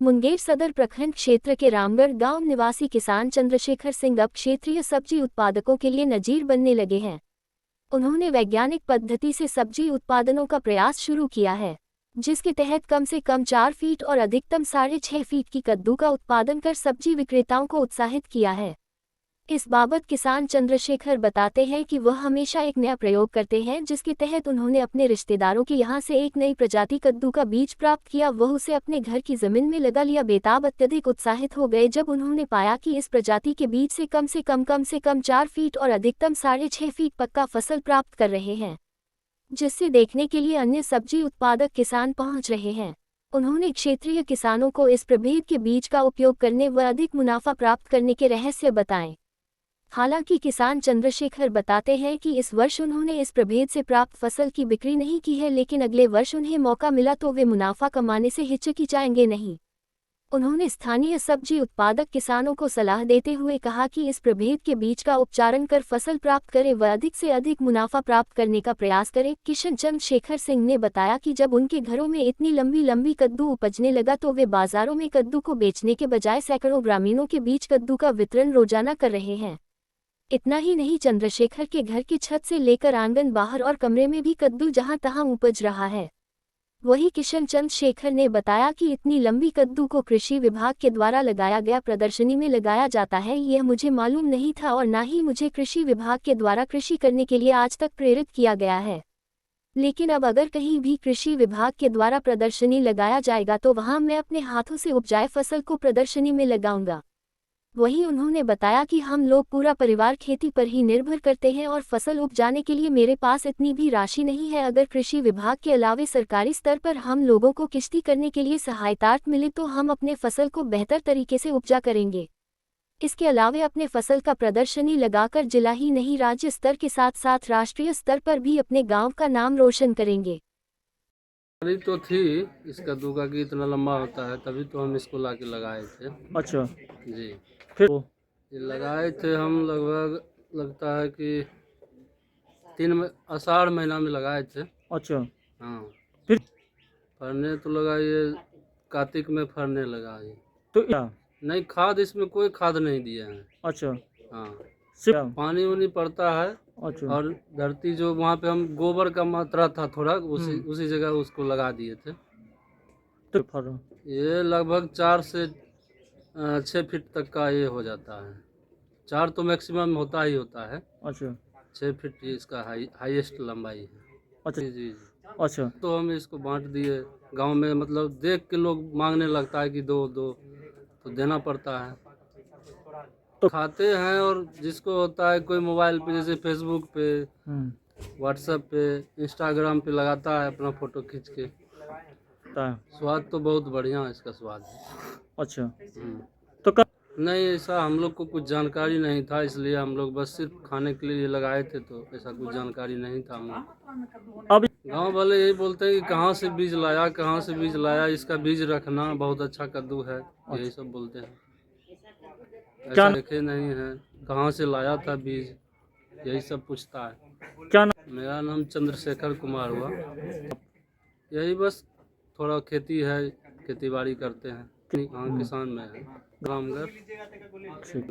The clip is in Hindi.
मुंगेर सदर प्रखंड क्षेत्र के रामगढ़ गांव निवासी किसान चंद्रशेखर सिंह अब क्षेत्रीय सब्जी उत्पादकों के लिए नजीर बनने लगे हैं। उन्होंने वैज्ञानिक पद्धति से सब्जी उत्पादनों का प्रयास शुरू किया है, जिसके तहत कम से कम 4 फीट और अधिकतम 6.5 फीट की कद्दू का उत्पादन कर सब्जी विक्रेताओं को उत्साहित किया है। इस बाबत किसान चंद्रशेखर बताते हैं कि वह हमेशा एक नया प्रयोग करते हैं, जिसके तहत उन्होंने अपने रिश्तेदारों के यहाँ से एक नई प्रजाति कद्दू का बीज प्राप्त किया। वह उसे अपने घर की जमीन में लगा लिया। बेताब अत्यधिक उत्साहित हो गए जब उन्होंने पाया कि इस प्रजाति के बीज से कम से कम 4 फीट और अधिकतम 6.5 फीट पक्का फसल प्राप्त कर रहे हैं, जिससे देखने के लिए अन्य सब्जी उत्पादक किसान पहुँच रहे हैं। उन्होंने क्षेत्रीय किसानों को इस प्रभेद के बीज का उपयोग करने व अधिक मुनाफा प्राप्त करने के रहस्य बताएं। हालांकि किसान चंद्रशेखर बताते हैं कि इस वर्ष उन्होंने इस प्रभेद से प्राप्त फसल की बिक्री नहीं की है, लेकिन अगले वर्ष उन्हें मौका मिला तो वे मुनाफा कमाने से हिचकिचाएंगे नहीं। उन्होंने स्थानीय सब्जी उत्पादक किसानों को सलाह देते हुए कहा कि इस प्रभेद के बीज का उपचारण कर फसल प्राप्त करें व अधिक से अधिक मुनाफा प्राप्त करने का प्रयास करें। किशन चंद्रशेखर सिंह ने बताया कि जब उनके घरों में इतनी लंबी लंबी कद्दू उपजने लगा तो वे बाजारों में कद्दू को बेचने के बजाय सैकड़ों ग्रामीणों के बीच कद्दू का वितरण रोजाना कर रहे हैं। इतना ही नहीं, चंद्रशेखर के घर की छत से लेकर आंगन, बाहर और कमरे में भी कद्दू जहां तहां उपज रहा है। वहीं किशन चंद्रशेखर ने बताया कि इतनी लंबी कद्दू को कृषि विभाग के द्वारा लगाया गया प्रदर्शनी में लगाया जाता है, यह मुझे मालूम नहीं था और ना ही मुझे कृषि विभाग के द्वारा कृषि करने के लिए आज तक प्रेरित किया गया है। लेकिन अब अगर कहीं भी कृषि विभाग के द्वारा प्रदर्शनी लगाया जाएगा तो वहां मैं अपने हाथों से उपजाए फसल को प्रदर्शनी में लगाऊंगा। वहीं उन्होंने बताया कि हम लोग पूरा परिवार खेती पर ही निर्भर करते हैं और फसल उपजाने के लिए मेरे पास इतनी भी राशि नहीं है। अगर कृषि विभाग के अलावे सरकारी स्तर पर हम लोगों को किश्ती करने के लिए सहायता मिले तो हम अपने फसल को बेहतर तरीके से उपजा करेंगे। इसके अलावे अपने फसल का प्रदर्शनी लगाकर जिला ही नहीं राज्य स्तर के साथ साथ राष्ट्रीय स्तर पर भी अपने गाँव का नाम रोशन करेंगे। तो थी इस कद्दू का कि इतना लंबा होता है, तभी तो हम इसको लाके लगाए थे। अच्छा, जी, फिर ये लगाए थे हम लगभग, लगता है कि आषाढ़ महीना में लगाए थे। अच्छा, हाँ, फिर फरने तो लगा ये कार्तिक में फरने लगा ये। तो क्या? नहीं, खाद इसमें कोई खाद नहीं दिया है। अच्छा, हाँ, सिर्फ पानी वानी पड़ता है अच्छा, और धरती जो वहाँ पे हम गोबर का मात्रा था थोड़ा, उसी जगह उसको लगा दिए थे। तो फर ये लगभग 4 से 6 फीट तक का ये हो जाता है। 4 तो मैक्सिमम होता ही होता है। अच्छा, 6 फीट इसका हाईएस्ट लंबाई है। अच्छा, जी जी। अच्छा, तो हम इसको बांट दिए गांव में, मतलब देख के लोग मांगने लगता है कि दो दो, तो देना पड़ता है। तो खाते हैं और जिसको होता है कोई मोबाइल पे, जैसे फेसबुक पे, व्हाट्सएप पे, इंस्टाग्राम पे लगाता है अपना फोटो खींच के। स्वाद तो बहुत बढ़िया है इसका स्वाद। अच्छा, हम्म। तो कब नहीं, ऐसा हम लोग को कुछ जानकारी नहीं था, इसलिए हम लोग बस सिर्फ खाने के लिए लगाए थे, तो ऐसा कुछ जानकारी नहीं था हम लोग। अब गाँव वाले यही बोलते हैं कि कहाँ से बीज लाया, कहाँ से बीज लाया, इसका बीज रखना, बहुत अच्छा कद्दू है, यही सब बोलते हैं। क्या ऐसा देखे नहीं है कहाँ से लाया था बीज, यही सब पूछता है। क्या नाम? मेरा नाम चंद्रशेखर कुमार हुआ। यही बस थोड़ा खेती है, खेती बाड़ी करते हैं। हाँ, किसान में है, रामगढ़। ठीक।